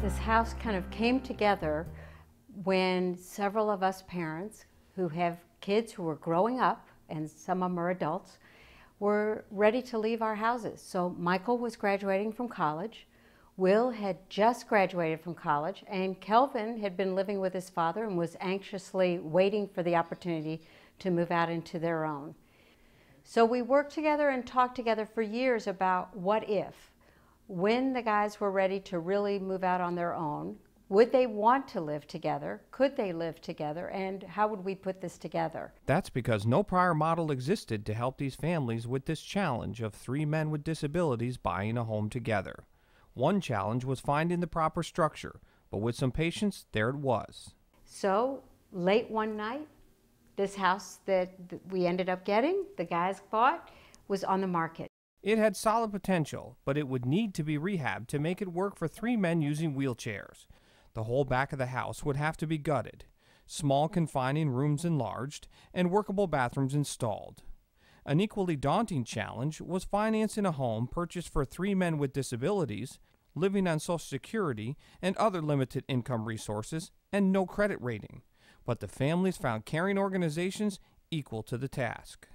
This house kind of came together when several of us parents who have kids who were growing up, and some of them are adults, were ready to leave our houses. So Michael was graduating from college, Will had just graduated from college, and Kelvin had been living with his father and was anxiously waiting for the opportunity to move out into their own. So we worked together and talked together for years about what if. When the guys were ready to really move out on their own, would they want to live together? Could they live together? And how would we put this together? That's because no prior model existed to help these families with this challenge of three men with disabilities buying a home together. One challenge was finding the proper structure, but with some patience, there it was. So late one night, this house that we ended up getting, the guys bought, was on the market. It had solid potential, but it would need to be rehabbed to make it work for three men using wheelchairs. The whole back of the house would have to be gutted, small confining rooms enlarged, and workable bathrooms installed. An equally daunting challenge was financing a home purchased for three men with disabilities, living on Social Security and other limited income resources, and no credit rating. But the families found caring organizations equal to the task.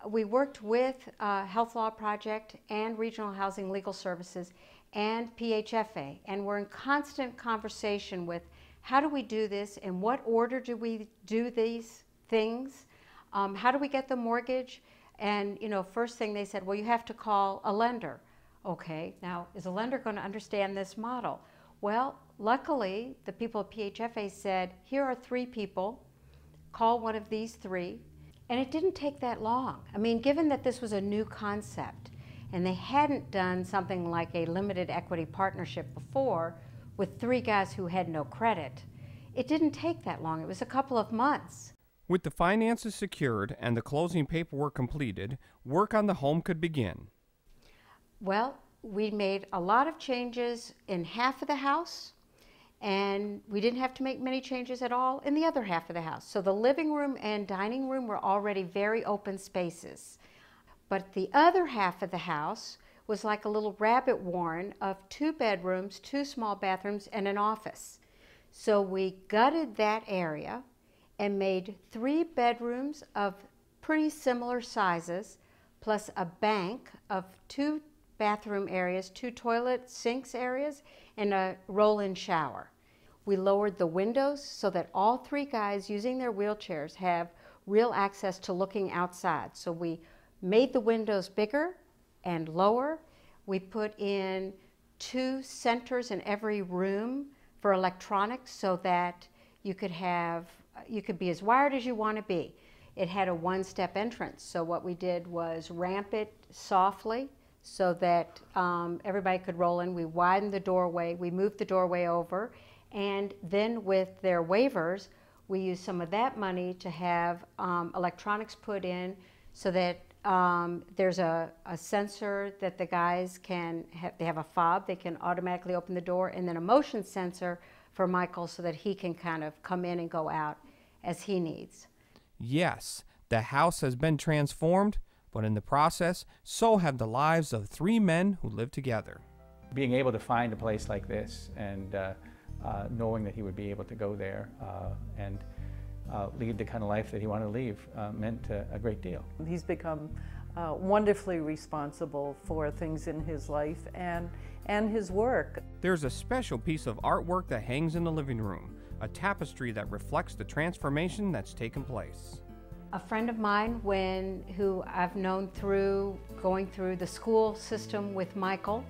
We worked with Health Law Project and Regional Housing Legal Services and PHFA, and we're in constant conversation with how do we do this, in what order do we do these things, how do we get the mortgage? And first thing they said, well, you have to call a lender. Okay, now is a lender going to understand this model? Well, luckily the people at PHFA said, here are three people, call one of these three. And it didn't take that long. I mean, given that this was a new concept and they hadn't done something like a limited equity partnership before with three guys who had no credit, it didn't take that long. It was a couple of months. With the finances secured and the closing paperwork completed, work on the home could begin. Well, we made a lot of changes in half of the house, and we didn't have to make many changes at all in the other half of the house. So the living room and dining room were already very open spaces. But the other half of the house was like a little rabbit warren of 2 bedrooms, 2 small bathrooms, and an office. So we gutted that area and made 3 bedrooms of pretty similar sizes, plus a bank of 2 bathroom areas, 2 toilet sinks areas, and a roll-in shower. We lowered the windows so that all 3 guys using their wheelchairs have real access to looking outside. So we made the windows bigger and lower. We put in 2 centers in every room for electronics so that you could be as wired as you want to be. It had a 1-step entrance. So what we did was ramp it softly so that everybody could roll in. We widened the doorway. We moved the doorway over. And then with their waivers, we used some of that money to have electronics put in so that there's a sensor that the guys can have. They have a fob. They can automatically open the door, and then a motion sensor for Michael so that he can kind of come in and go out as he needs. Yes, the house has been transformed, but in the process, so have the lives of 3 men who live together. Being able to find a place like this and knowing that he would be able to go there and lead the kind of life that he wanted to lead meant a great deal. He's become wonderfully responsible for things in his life and his work. There's a special piece of artwork that hangs in the living room, a tapestry that reflects the transformation that's taken place. A friend of mine, who I've known through going through the school system with Michael,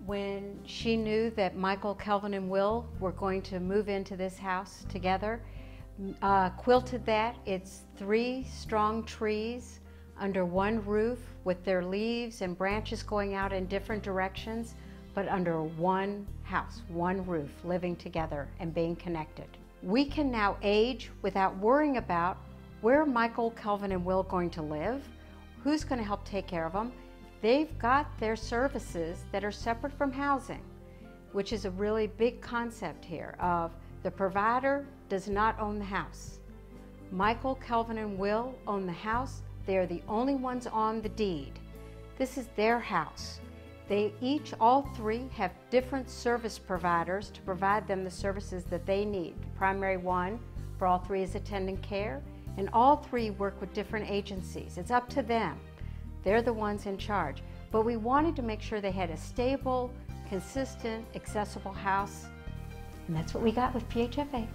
when she knew that Michael, Kelvin, and Will were going to move into this house together, quilted that. It's 3 strong trees under one roof with their leaves and branches going out in different directions, but under one house, one roof, living together and being connected. We can now age without worrying about where Michael, Kelvin, and Will are going to live, who's going to help take care of them. They've got their services that are separate from housing, which is a really big concept here of the provider does not own the house. Michael, Kelvin, and Will own the house. They are the only ones on the deed. This is their house. They each, all three, have different service providers to provide them the services that they need. The primary one for all three is attendant care, and all three work with different agencies. It's up to them. They're the ones in charge. But we wanted to make sure they had a stable, consistent, accessible house, and that's what we got with PHFA.